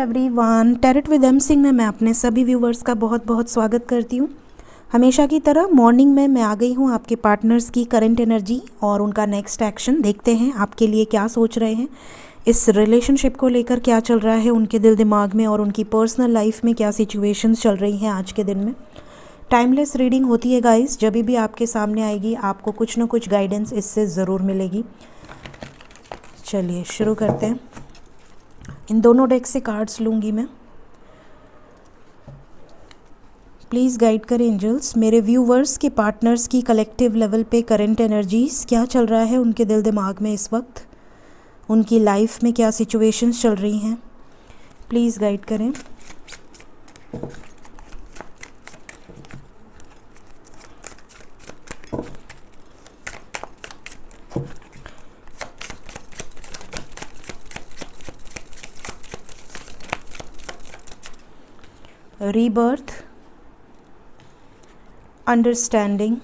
Everyone, tarot with M Singh में मैं अपने सभी व्यूवर्स का बहुत बहुत स्वागत करती हूँ। हमेशा की तरह मॉर्निंग में मैं आ गई हूँ आपके पार्टनर्स की करंट एनर्जी और उनका नेक्स्ट एक्शन। देखते हैं आपके लिए क्या सोच रहे हैं, इस रिलेशनशिप को लेकर क्या चल रहा है उनके दिल दिमाग में और उनकी पर्सनल लाइफ में क्या सिचुएशंस चल रही हैं आज के दिन में। टाइमलेस रीडिंग होती है गाइस, जब भी आपके सामने आएगी आपको कुछ ना कुछ गाइडेंस इससे ज़रूर मिलेगी। चलिए शुरू करते हैं। इन दोनों डेक से कार्ड्स लूँगी मैं। प्लीज़ गाइड करें एंजल्स, मेरे व्यूवर्स के पार्टनर्स की कलेक्टिव लेवल पे करंट एनर्जीज़ क्या चल रहा है उनके दिल दिमाग में इस वक्त, उनकी लाइफ में क्या सिचुएशंस चल रही हैं। प्लीज़ गाइड करें। rebirth, understanding,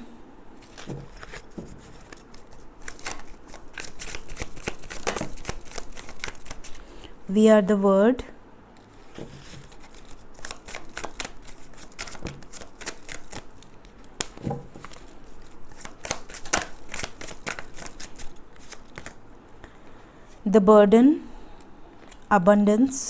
we are the word, the burden, abundance,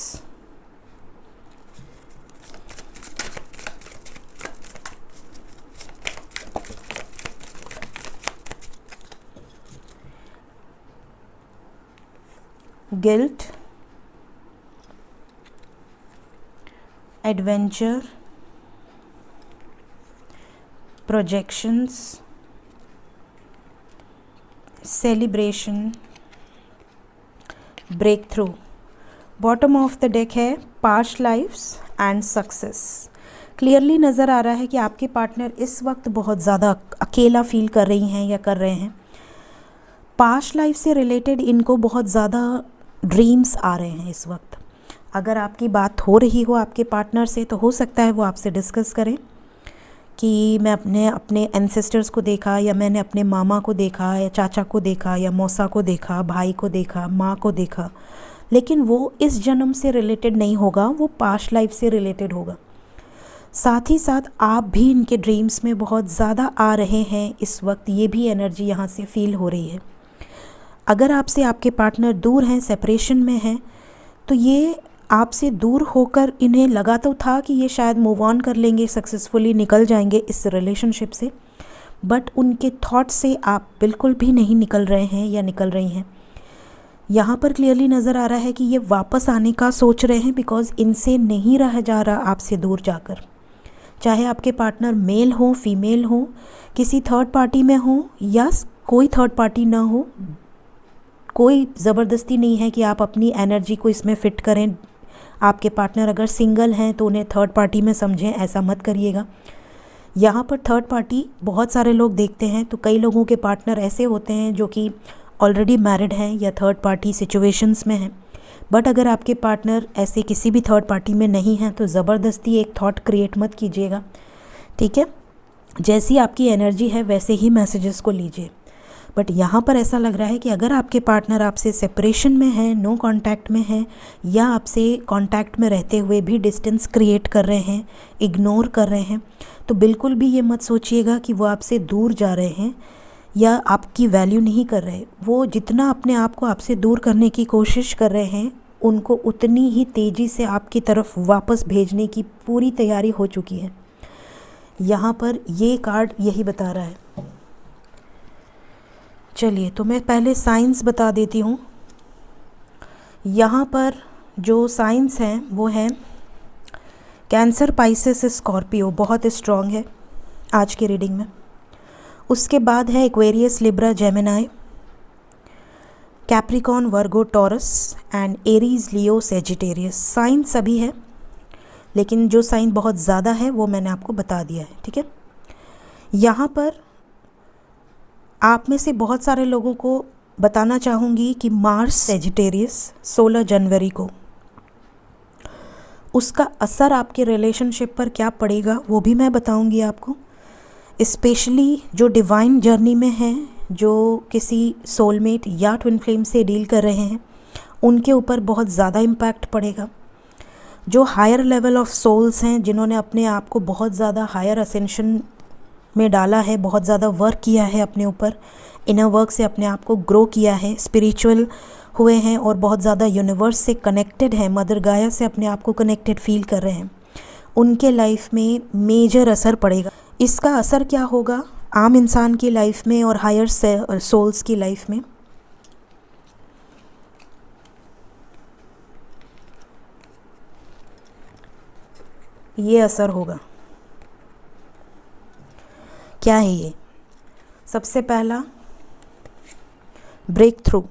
guilt, adventure, projections, celebration, breakthrough। Bottom of the deck है past lives and success. Clearly नज़र आ रहा है कि आपके पार्टनर इस वक्त बहुत ज़्यादा अकेला फील कर रही हैं या कर रहे हैं। पास्ट लाइफ से रिलेटेड इनको बहुत ज़्यादा ड्रीम्स आ रहे हैं इस वक्त। अगर आपकी बात हो रही हो आपके पार्टनर से तो हो सकता है वो आपसे डिस्कस करें कि मैं अपने एंसेस्टर्स को देखा, या मैंने अपने मामा को देखा, या चाचा को देखा, या मौसा को देखा, भाई को देखा, माँ को देखा, लेकिन वो इस जन्म से रिलेटेड नहीं होगा, वो पास्ट लाइफ से रिलेटेड होगा। साथ ही साथ आप भी इनके ड्रीम्स में बहुत ज़्यादा आ रहे हैं इस वक्त, ये भी एनर्जी यहाँ से फील हो रही है। अगर आपसे आपके पार्टनर दूर हैं, सेपरेशन में हैं, तो ये आपसे दूर होकर इन्हें लगा तो था कि ये शायद मूव ऑन कर लेंगे, सक्सेसफुली निकल जाएंगे इस रिलेशनशिप से, बट उनके थॉट से आप बिल्कुल भी नहीं निकल रहे हैं या निकल रही हैं। यहाँ पर क्लियरली नज़र आ रहा है कि ये वापस आने का सोच रहे हैं, बिकॉज़ इनसे नहीं रहा जा रहा आपसे दूर जाकर। चाहे आपके पार्टनर मेल हो, फीमेल हो, किसी थर्ड पार्टी में हो या कोई थर्ड पार्टी ना हो, कोई ज़बरदस्ती नहीं है कि आप अपनी एनर्जी को इसमें फ़िट करें। आपके पार्टनर अगर सिंगल हैं तो उन्हें थर्ड पार्टी में समझें, ऐसा मत करिएगा। यहाँ पर थर्ड पार्टी बहुत सारे लोग देखते हैं, तो कई लोगों के पार्टनर ऐसे होते हैं जो कि ऑलरेडी मैरिड हैं या थर्ड पार्टी सिचुएशंस में हैं। बट अगर आपके पार्टनर ऐसे किसी भी थर्ड पार्टी में नहीं हैं तो ज़बरदस्ती एक थॉट क्रिएट मत कीजिएगा, ठीक है। जैसी आपकी एनर्जी है वैसे ही मैसेजेस को लीजिए। बट यहाँ पर ऐसा लग रहा है कि अगर आपके पार्टनर आपसे सेपरेशन में है, नो कांटेक्ट में है, या आपसे कांटेक्ट में रहते हुए भी डिस्टेंस क्रिएट कर रहे हैं, इग्नोर कर रहे हैं, तो बिल्कुल भी ये मत सोचिएगा कि वो आपसे दूर जा रहे हैं या आपकी वैल्यू नहीं कर रहे। वो जितना अपने आप को आपसे दूर करने की कोशिश कर रहे हैं, उनको उतनी ही तेज़ी से आपकी तरफ वापस भेजने की पूरी तैयारी हो चुकी है। यहाँ पर ये कार्ड यही बता रहा है। चलिए तो मैं पहले साइंस बता देती हूँ। यहाँ पर जो साइंस हैं वो हैं कैंसर, पाइसेस, स्कॉर्पियो, बहुत स्ट्रॉन्ग है आज की रीडिंग में। उसके बाद है Aquarius, Libra, Gemini, Capricorn, Virgo, Taurus and Aries, Leo, Sagittarius. Sign सभी है, लेकिन जो साइन बहुत ज़्यादा है वो मैंने आपको बता दिया है, ठीक है। यहाँ पर आप में से बहुत सारे लोगों को बताना चाहूँगी कि मार्स सेजिटेरियस 16 जनवरी को, उसका असर आपके रिलेशनशिप पर क्या पड़ेगा वो भी मैं बताऊँगी आपको। स्पेशली जो डिवाइन जर्नी में हैं, जो किसी सोलमेट या ट्विन फ्लेम से डील कर रहे हैं, उनके ऊपर बहुत ज़्यादा इम्पैक्ट पड़ेगा। जो हायर लेवल ऑफ सोल्स हैं, जिन्होंने अपने आप को बहुत ज़्यादा हायर असेंशन में डाला है, बहुत ज़्यादा वर्क किया है अपने ऊपर, इनर वर्क से अपने आप को ग्रो किया है, स्पिरिचुअल हुए हैं और बहुत ज़्यादा यूनिवर्स से कनेक्टेड हैं, मदर गाया से अपने आप को कनेक्टेड फील कर रहे हैं, उनके लाइफ में मेजर असर पड़ेगा। इसका असर क्या होगा आम इंसान की लाइफ में और हायर सोल्स की लाइफ में? ये असर होगा। क्या है ये? सबसे पहला, breakthrough,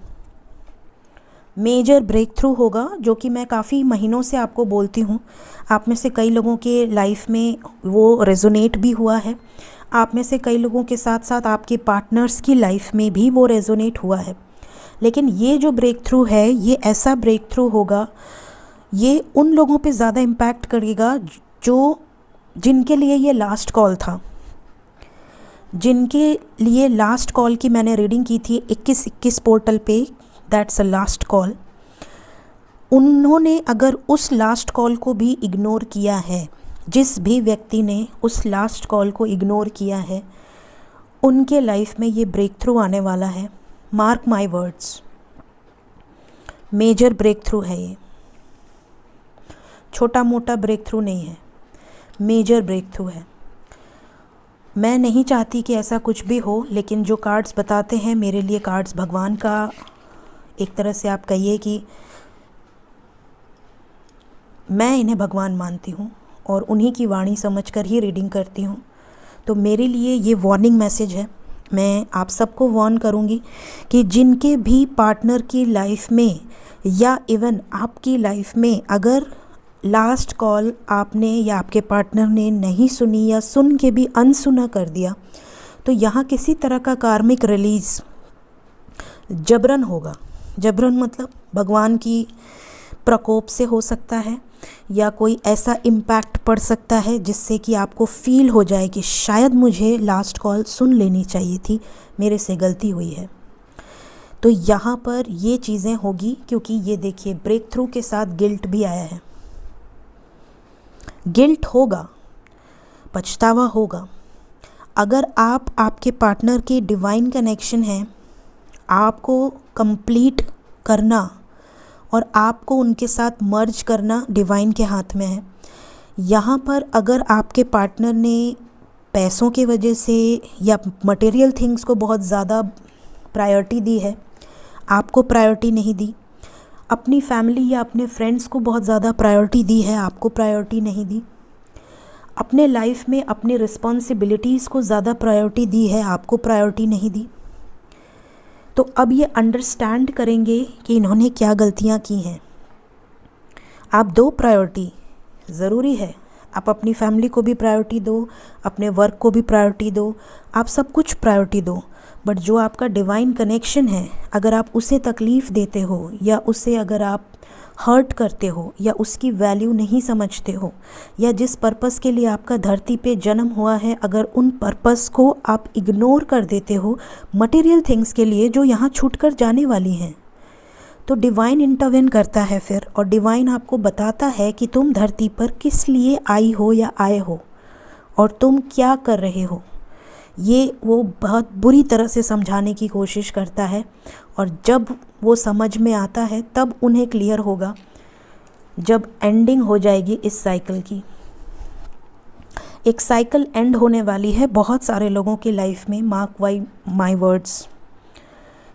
major breakthrough होगा, जो कि मैं काफ़ी महीनों से आपको बोलती हूँ। आप में से कई लोगों के लाइफ में वो रेजोनेट भी हुआ है, आप में से कई लोगों के साथ साथ आपके पार्टनर्स की लाइफ में भी वो रेजोनेट हुआ है। लेकिन ये जो ब्रेक थ्रू है, ये ऐसा ब्रेक थ्रू होगा, ये उन लोगों पे ज़्यादा इम्पैक्ट करेगा जिनके लिए ये लास्ट कॉल था, जिनके लिए लास्ट कॉल की मैंने रीडिंग की थी 21 पोर्टल पे, दैट्स अ लास्ट कॉल। उन्होंने अगर उस लास्ट कॉल को भी इग्नोर किया है, जिस भी व्यक्ति ने उस लास्ट कॉल को इग्नोर किया है, उनके लाइफ में ये ब्रेक थ्रू आने वाला है। Mark my words, major breakthrough है ये, छोटा मोटा ब्रेक थ्रू नहीं है, मेजर ब्रेक थ्रू है। मैं नहीं चाहती कि ऐसा कुछ भी हो, लेकिन जो कार्ड्स बताते हैं, मेरे लिए कार्ड्स भगवान का, एक तरह से आप कहिए कि मैं इन्हें भगवान मानती हूँ और उन्हीं की वाणी समझकर ही रीडिंग करती हूँ। तो मेरे लिए ये वार्निंग मैसेज है। मैं आप सबको वार्न करूँगी कि जिनके भी पार्टनर की लाइफ में या इवन आपकी लाइफ में अगर लास्ट कॉल आपने या आपके पार्टनर ने नहीं सुनी या सुन के भी अनसुना कर दिया, तो यहाँ किसी तरह का कार्मिक रिलीज़ जबरन होगा। जबरन मतलब भगवान की प्रकोप से हो सकता है, या कोई ऐसा इम्पैक्ट पड़ सकता है जिससे कि आपको फील हो जाए कि शायद मुझे लास्ट कॉल सुन लेनी चाहिए थी, मेरे से गलती हुई है। तो यहाँ पर ये चीज़ें होगी, क्योंकि ये देखिए ब्रेक थ्रू के साथ गिल्ट भी आया है। गिल्ट होगा, पछतावा होगा। अगर आप आपके पार्टनर के डिवाइन कनेक्शन हैं, आपको कंप्लीट करना और आपको उनके साथ मर्ज करना डिवाइन के हाथ में है। यहाँ पर अगर आपके पार्टनर ने पैसों के वजह से या मटेरियल थिंग्स को बहुत ज़्यादा प्रायोरिटी दी है, आपको प्रायोरिटी नहीं दी, अपनी फैमिली या अपने फ्रेंड्स को बहुत ज़्यादा प्रायोरिटी दी है, आपको प्रायोरिटी नहीं दी, अपने लाइफ में अपनी रिस्पॉन्सिबिलिटीज़ को ज़्यादा प्रायोरिटी दी है, आपको प्रायोरिटी नहीं दी, तो अब ये अंडरस्टैंड करेंगे कि इन्होंने क्या गलतियाँ की हैं। आप दो प्रायोरिटी ज़रूरी है, आप अपनी फैमिली को भी प्रायोरिटी दो, अपने वर्क को भी प्रायोरिटी दो, आप सब कुछ प्रायोरिटी दो, बट जो आपका डिवाइन कनेक्शन है, अगर आप उसे तकलीफ़ देते हो या उसे अगर आप हर्ट करते हो या उसकी वैल्यू नहीं समझते हो, या जिस पर्पस के लिए आपका धरती पे जन्म हुआ है, अगर उन पर्पस को आप इग्नोर कर देते हो मटेरियल थिंग्स के लिए जो यहाँ छूट कर जाने वाली हैं, तो डिवाइन इंटरवेन करता है फिर, और डिवाइन आपको बताता है कि तुम धरती पर किस लिए आई हो या आए हो और तुम क्या कर रहे हो। ये वो बहुत बुरी तरह से समझाने की कोशिश करता है, और जब वो समझ में आता है तब उन्हें क्लियर होगा, जब एंडिंग हो जाएगी इस साइकिल की। एक साइकिल एंड होने वाली है बहुत सारे लोगों की लाइफ में। मार्क माय वर्ड्स,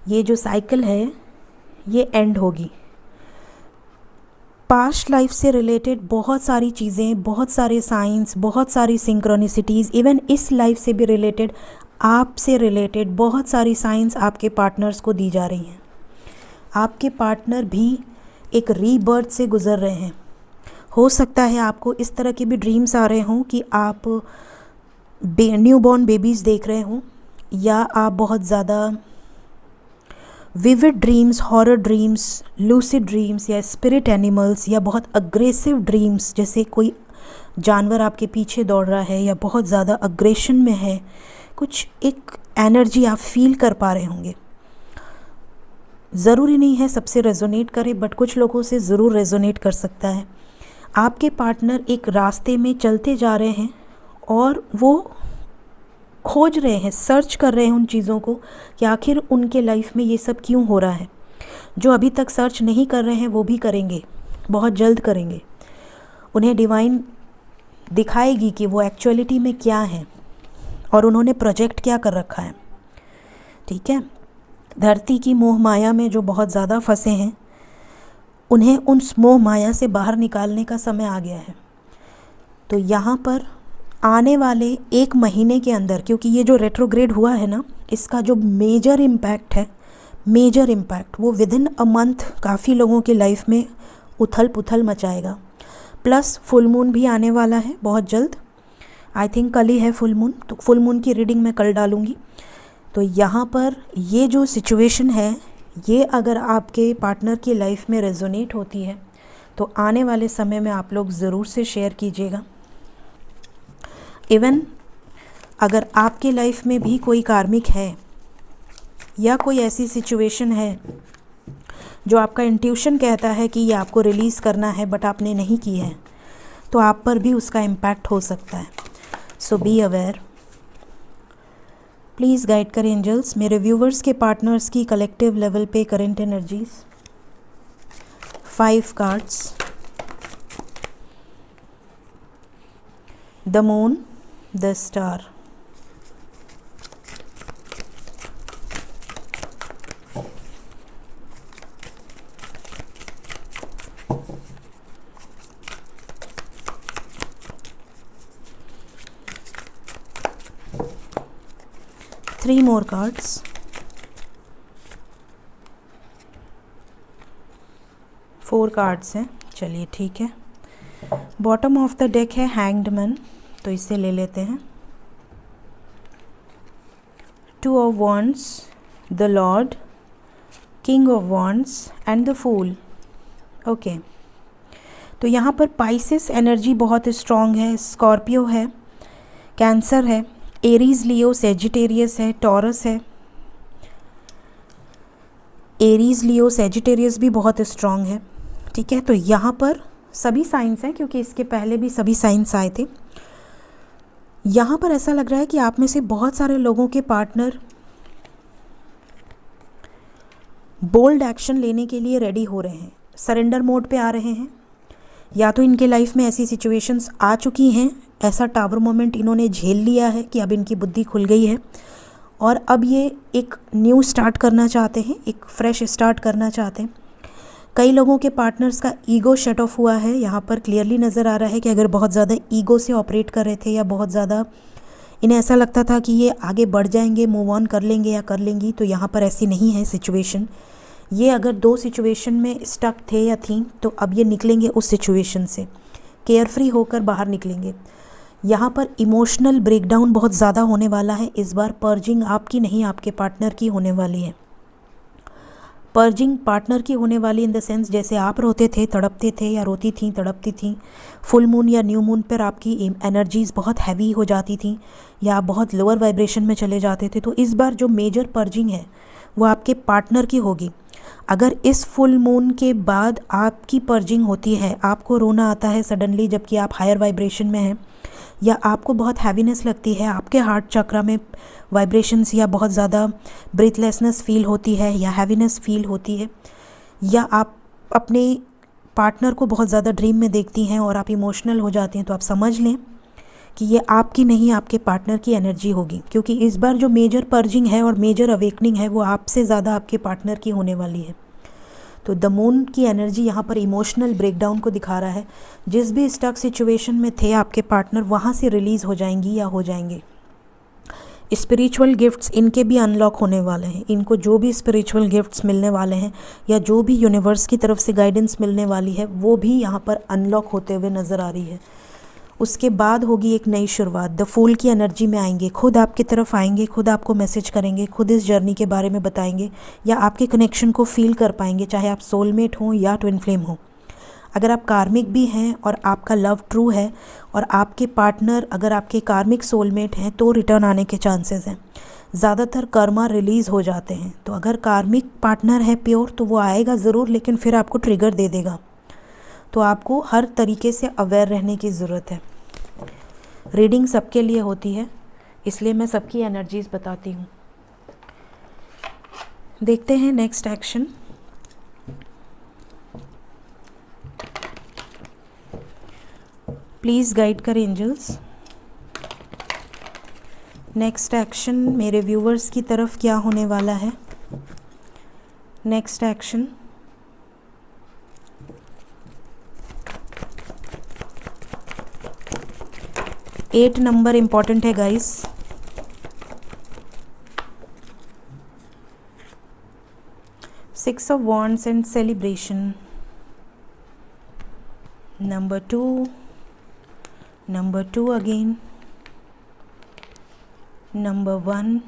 ये जो साइकिल है ये एंड होगी। पास्ट लाइफ से रिलेटेड बहुत सारी चीज़ें, बहुत सारे साइंस, बहुत सारी सिंक्रोनिसिटीज़, इवन इस लाइफ से भी रिलेटेड, आपसे रिलेटेड बहुत सारी साइंस आपके पार्टनर्स को दी जा रही हैं। आपके पार्टनर भी एक रीबर्थ से गुज़र रहे हैं। हो सकता है आपको इस तरह के भी ड्रीम्स आ रहे हों कि आप न्यूबॉर्न बेबीज़ देख रहे हों, या आप बहुत ज़्यादा vivid dreams, horror dreams, lucid dreams या स्पिरिट एनिमल्स, या बहुत अग्रेसिव ड्रीम्स, जैसे कोई जानवर आपके पीछे दौड़ रहा है या बहुत ज़्यादा अग्रेशन में है, कुछ एक एनर्जी आप फील कर पा रहे होंगे। ज़रूरी नहीं है सबसे रेजोनेट करे, बट कुछ लोगों से ज़रूर रेजोनेट कर सकता है। आपके पार्टनर एक रास्ते में चलते जा रहे हैं और वो खोज रहे हैं, सर्च कर रहे हैं उन चीज़ों को कि आखिर उनके लाइफ में ये सब क्यों हो रहा है। जो अभी तक सर्च नहीं कर रहे हैं वो भी करेंगे, बहुत जल्द करेंगे। उन्हें डिवाइन दिखाएगी कि वो एक्चुअलिटी में क्या है और उन्होंने प्रोजेक्ट क्या कर रखा है। ठीक है, धरती की मोह माया में जो बहुत ज़्यादा फंसे हैं, उन्हें उस मोह माया से बाहर निकालने का समय आ गया है। तो यहाँ पर आने वाले 1 महीने के अंदर, क्योंकि ये जो रेट्रोग्रेड हुआ है ना, इसका जो मेजर इम्पैक्ट है, मेजर इम्पैक्ट वो विदिन अ मंथ काफ़ी लोगों की लाइफ में उथल पुथल मचाएगा। प्लस फुल मून भी आने वाला है बहुत जल्द, आई थिंक कल ही है फुल मून, तो फुल मून की रीडिंग मैं कल डालूँगी। तो यहाँ पर ये जो सिचुएशन है, ये अगर आपके पार्टनर की लाइफ में रेजोनेट होती है तो आने वाले समय में आप लोग ज़रूर से शेयर कीजिएगा। इवन अगर आपके लाइफ में भी कोई कार्मिक है या कोई ऐसी सिचुएशन है जो आपका इंट्यूशन कहता है कि ये आपको रिलीज़ करना है बट आपने नहीं की है, तो आप पर भी उसका इम्पैक्ट हो सकता है। So be aware. Please guide करें एंजल्स मेरे व्यूवर्स के पार्टनर्स की कलेक्टिव लेवल पे current energies. 5 cards, the moon, the star, three more cards, 4 cards हैं। चलिए ठीक है, बॉटम ऑफ द डेक है हैंग्ड मैन, तो इसे ले लेते हैं। 2 of wands, the lord, king of wands and the fool. Okay, तो यहाँ पर पाइसेस एनर्जी बहुत स्ट्रॉन्ग है, स्कॉर्पियो है, कैंसर है, एरीज, लियो, सेजिटेरियस है, टॉरस है। एरीज, लियो, सेजिटेरियस भी बहुत स्ट्रॉन्ग है। ठीक है, तो यहाँ पर सभी साइंस हैं, क्योंकि इसके पहले भी सभी साइंस आए थे। यहाँ पर ऐसा लग रहा है कि आप में से बहुत सारे लोगों के पार्टनर बोल्ड एक्शन लेने के लिए रेडी हो रहे हैं, सरेंडर मोड पे आ रहे हैं, या तो इनके लाइफ में ऐसी सिचुएशंस आ चुकी हैं, ऐसा टावर मोमेंट इन्होंने झेल लिया है कि अब इनकी बुद्धि खुल गई है और अब ये एक न्यू स्टार्ट करना चाहते हैं, एक फ्रेश स्टार्ट करना चाहते हैं। कई लोगों के पार्टनर्स का ईगो शट ऑफ हुआ है। यहाँ पर क्लियरली नज़र आ रहा है कि अगर बहुत ज़्यादा ईगो से ऑपरेट कर रहे थे या बहुत ज़्यादा इन्हें ऐसा लगता था कि ये आगे बढ़ जाएंगे, मूव ऑन कर लेंगे या कर लेंगी, तो यहाँ पर ऐसी नहीं है सिचुएशन। ये अगर 2 सिचुएशन में स्टक थे या थी, तो अब ये निकलेंगे उस सिचुएशन से, केयरफ्री होकर बाहर निकलेंगे। यहाँ पर इमोशनल ब्रेकडाउन बहुत ज़्यादा होने वाला है इस बार। पर्जिंग आपकी नहीं, आपके पार्टनर की होने वाली है। पर्जिंग पार्टनर की होने वाली इन द सेंस, जैसे आप रोते थे, तड़पते थे, या रोती थी, तड़पती थी, फुल मून या न्यू मून पर आपकी एनर्जीज़ बहुत हैवी हो जाती थी या आप बहुत लोअर वाइब्रेशन में चले जाते थे, तो इस बार जो मेजर पर्जिंग है वो आपके पार्टनर की होगी। अगर इस फुल मून के बाद आपकी पर्जिंग होती है, आपको रोना आता है सडनली जबकि आप हायर वाइब्रेशन में हैं, या आपको बहुत हैवीनेस लगती है, आपके हार्ट चक्र में वाइब्रेशंस या बहुत ज़्यादा ब्रीथलेसनेस फील होती है या हैवीनेस फील होती है, या आप अपने पार्टनर को बहुत ज़्यादा ड्रीम में देखती हैं और आप इमोशनल हो जाते हैं, तो आप समझ लें कि ये आपकी नहीं, आपके पार्टनर की एनर्जी होगी। क्योंकि इस बार जो मेजर पर्जिंग है और मेजर अवेकनिंग है वो आपसे ज़्यादा आपके पार्टनर की होने वाली है। तो द मून की एनर्जी यहाँ पर इमोशनल ब्रेकडाउन को दिखा रहा है। जिस भी स्टक सिचुएशन में थे आपके पार्टनर, वहाँ से रिलीज़ हो जाएंगी या हो जाएंगे। स्पिरिचुअल गिफ्ट्स इनके भी अनलॉक होने वाले हैं। इनको जो भी स्पिरिचुअल गिफ्ट्स मिलने वाले हैं या जो भी यूनिवर्स की तरफ से गाइडेंस मिलने वाली है, वो भी यहाँ पर अनलॉक होते हुए नज़र आ रही है। उसके बाद होगी एक नई शुरुआत। द फूल की एनर्जी में आएंगे, खुद आपकी तरफ आएंगे, खुद आपको मैसेज करेंगे, खुद इस जर्नी के बारे में बताएंगे या आपके कनेक्शन को फील कर पाएंगे, चाहे आप सोलमेट हों या ट्विन फ्लेम हो। अगर आप कार्मिक भी हैं और आपका लव ट्रू है और आपके पार्टनर अगर आपके कार्मिक सोलमेट हैं, तो रिटर्न आने के चांसेस हैं। ज़्यादातर कर्मा रिलीज़ हो जाते हैं, तो अगर कार्मिक पार्टनर है प्योर तो वो आएगा ज़रूर, लेकिन फिर आपको ट्रिगर दे देगा। तो आपको हर तरीके से अवेयर रहने की ज़रूरत है। रीडिंग सबके लिए होती है, इसलिए मैं सबकी एनर्जीज़ बताती हूँ। देखते हैं नेक्स्ट एक्शन। प्लीज़ गाइड कर एंजल्स। नेक्स्ट एक्शन मेरे व्यूवर्स की तरफ क्या होने वाला है? Next action at number important है guys. Six of wands and celebration. Number two again, number 1,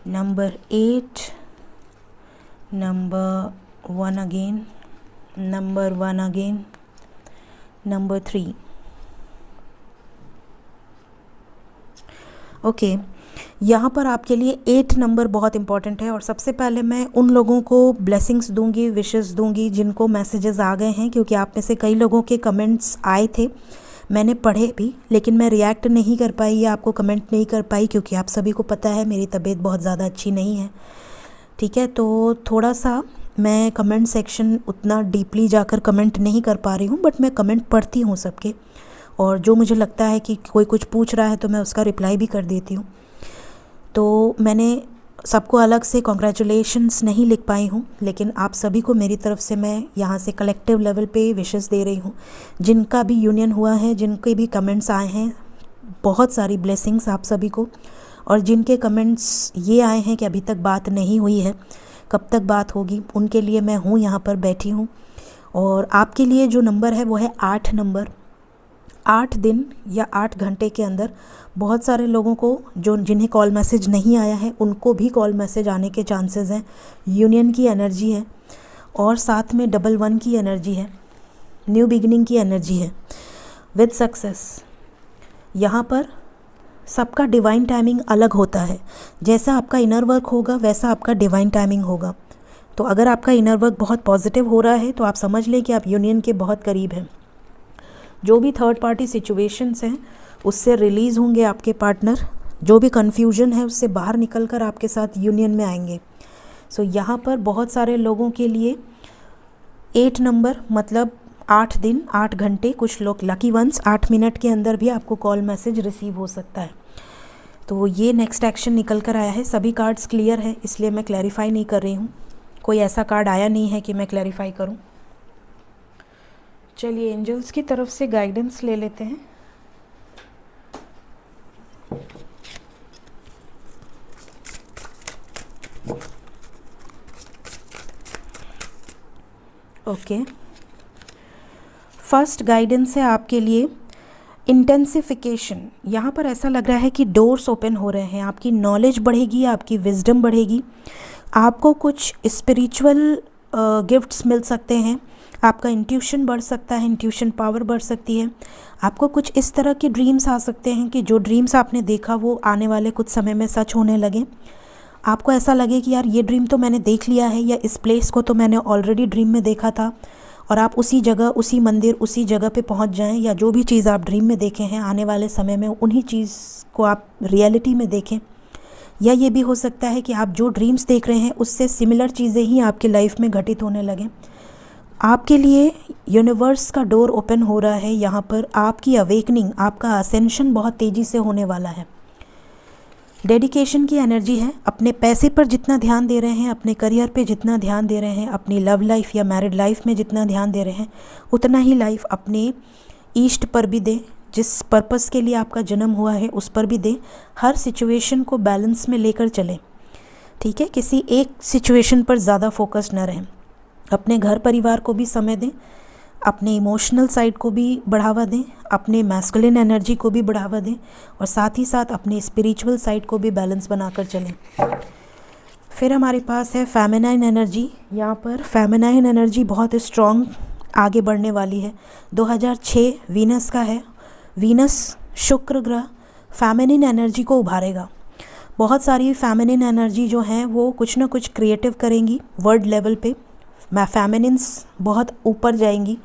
number 8, number 1 again, number 1 again, number 3। Okay, यहाँ पर आपके लिए 8 नंबर बहुत इंपॉर्टेंट है। और सबसे पहले मैं उन लोगों को ब्लेसिंग्स दूंगी, विशेस दूंगी जिनको मैसेजेस आ गए हैं, क्योंकि आप में से कई लोगों के कमेंट्स आए थे, मैंने पढ़े भी, लेकिन मैं रिएक्ट नहीं कर पाई या आपको कमेंट नहीं कर पाई, क्योंकि आप सभी को पता है मेरी तबीयत बहुत ज़्यादा अच्छी नहीं है। ठीक है, तो थोड़ा सा मैं कमेंट सेक्शन उतना डीपली जाकर कमेंट नहीं कर पा रही हूँ, बट मैं कमेंट पढ़ती हूँ सबके, और जो मुझे लगता है कि कोई कुछ पूछ रहा है तो मैं उसका रिप्लाई भी कर देती हूँ। तो मैंने सबको अलग से कॉन्ग्रेचुलेशंस नहीं लिख पाई हूँ, लेकिन आप सभी को मेरी तरफ से मैं यहाँ से कलेक्टिव लेवल पे विशेस दे रही हूँ। जिनका भी यूनियन हुआ है, जिनके भी कमेंट्स आए हैं, बहुत सारी ब्लेसिंग्स आप सभी को। और जिनके कमेंट्स ये आए हैं कि अभी तक बात नहीं हुई है, कब तक बात होगी, उनके लिए मैं हूँ यहाँ पर बैठी हूँ। और आपके लिए जो नंबर है वो है 8 नंबर। 8 दिन या 8 घंटे के अंदर बहुत सारे लोगों को, जिन्हें कॉल मैसेज नहीं आया है, उनको भी कॉल मैसेज आने के चांसेस हैं। यूनियन की एनर्जी है और साथ में 11 की एनर्जी है, न्यू बिगिनिंग की एनर्जी है विद सक्सेस। यहाँ पर सबका डिवाइन टाइमिंग अलग होता है। जैसा आपका इनर वर्क होगा वैसा आपका डिवाइन टाइमिंग होगा। तो अगर आपका इनर वर्क बहुत पॉजिटिव हो रहा है तो आप समझ लें कि आप यूनियन के बहुत करीब हैं। जो भी थर्ड पार्टी सिचुएशंस हैं उससे रिलीज़ होंगे आपके पार्टनर। जो भी कन्फ्यूजन है उससे बाहर निकल कर आपके साथ यूनियन में आएंगे। सो यहाँ पर बहुत सारे लोगों के लिए 8 नंबर मतलब 8 दिन 8 घंटे, कुछ लोग लकी वंस 8 मिनट के अंदर भी आपको कॉल मैसेज रिसीव हो सकता है। तो ये नेक्स्ट एक्शन निकल कर आया है। सभी कार्ड्स क्लियर है, इसलिए मैं क्लैरिफाई नहीं कर रही हूँ। कोई ऐसा कार्ड आया नहीं है कि मैं क्लैरिफाई करूँ। चलिए एंजल्स की तरफ से गाइडेंस ले लेते हैं। ओके, फर्स्ट गाइडेंस है आपके लिए इंटेंसिफिकेशन। यहाँ पर ऐसा लग रहा है कि डोर्स ओपन हो रहे हैं, आपकी नॉलेज बढ़ेगी, आपकी विजडम बढ़ेगी, आपको कुछ स्पिरिचुअल गिफ्ट्स मिल सकते हैं, आपका इंट्यूशन बढ़ सकता है, इंट्यूशन पावर बढ़ सकती है। आपको कुछ इस तरह के ड्रीम्स आ सकते हैं कि जो ड्रीम्स आपने देखा वो आने वाले कुछ समय में सच होने लगे। आपको ऐसा लगे कि यार ये ड्रीम तो मैंने देख लिया है, या इस प्लेस को तो मैंने ऑलरेडी ड्रीम में देखा था, और आप उसी जगह, उसी मंदिर, उसी जगह पे पहुंच जाएं, या जो भी चीज़ आप ड्रीम में देखे हैं आने वाले समय में उन्हीं चीज़ को आप रियलिटी में देखें। या ये भी हो सकता है कि आप जो ड्रीम्स देख रहे हैं उससे सिमिलर चीज़ें ही आपकी लाइफ में घटित होने लगें। आपके लिए यूनिवर्स का डोर ओपन हो रहा है। यहाँ पर आपकी अवेकनिंग, आपका असेंशन बहुत तेज़ी से होने वाला है। डेडिकेशन की एनर्जी है। अपने पैसे पर जितना ध्यान दे रहे हैं, अपने करियर पे जितना ध्यान दे रहे हैं, अपनी लव लाइफ या मैरिड लाइफ में जितना ध्यान दे रहे हैं, उतना ही लाइफ अपने ईष्ट पर भी दें। जिस पर्पस के लिए आपका जन्म हुआ है उस पर भी दें। हर सिचुएशन को बैलेंस में लेकर चलें, ठीक है। किसी एक सिचुएशन पर ज़्यादा फोकस न रहें। अपने घर परिवार को भी समय दें, अपने इमोशनल साइड को भी बढ़ावा दें, अपने मैस्कुलिन एनर्जी को भी बढ़ावा दें, और साथ ही साथ अपने स्पिरिचुअल साइड को भी बैलेंस बनाकर चलें। फिर हमारे पास है फेमिनाइन एनर्जी। यहाँ पर फेमिनाइन एनर्जी बहुत स्ट्रॉन्ग आगे बढ़ने वाली है। 2006 वीनस का है। वीनस शुक्र ग्रह फेमिनिन एनर्जी को उभारेगा। बहुत सारी फेमिनिन एनर्जी जो हैं वो कुछ ना कुछ क्रिएटिव करेंगी वर्ल्ड लेवल पे। फेमिनिन्स बहुत ऊपर जाएंगी।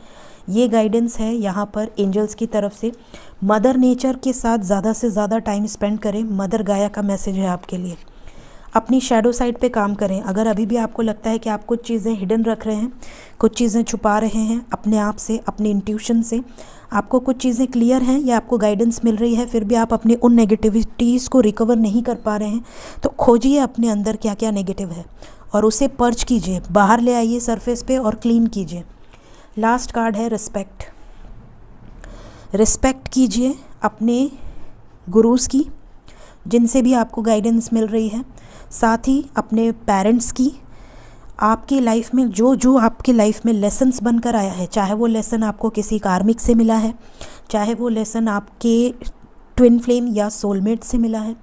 ये गाइडेंस है यहाँ पर एंजल्स की तरफ से। मदर नेचर के साथ ज़्यादा से ज़्यादा टाइम स्पेंड करें, मदर गाया का मैसेज है आपके लिए। अपनी शैडो साइड पे काम करें। अगर अभी भी आपको लगता है कि आप कुछ चीज़ें हिडन रख रहे हैं, कुछ चीज़ें छुपा रहे हैं अपने आप से, अपनी इंट्यूशन से, आपको कुछ चीज़ें क्लियर हैं या आपको गाइडेंस मिल रही है, फिर भी आप अपने उन नेगेटिविटीज़ को रिकवर नहीं कर पा रहे हैं, तो खोजिए अपने अंदर क्या क्या नेगेटिव है और उसे पर्च कीजिए, बाहर ले आइए सरफेस पे और क्लीन कीजिए। लास्ट कार्ड है रिस्पेक्ट। रिस्पेक्ट कीजिए अपने गुरुज़ की, जिनसे भी आपको गाइडेंस मिल रही है, साथ ही अपने पेरेंट्स की। आपकी लाइफ में जो जो आपकी लाइफ में लेसन्स बनकर आया है, चाहे वो लेसन आपको किसी कार्मिक से मिला है, चाहे वो लेसन आपके ट्विन फ्लेम या सोलमेट से मिला है,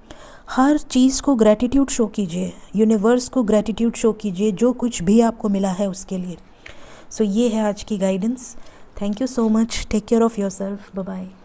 हर चीज़ को ग्रैटिट्यूड शो कीजिए, यूनिवर्स को ग्रैटिट्यूड शो कीजिए जो कुछ भी आपको मिला है उसके लिए। सो ये है आज की guidance. Thank you so much. Take care of yourself. Bye bye.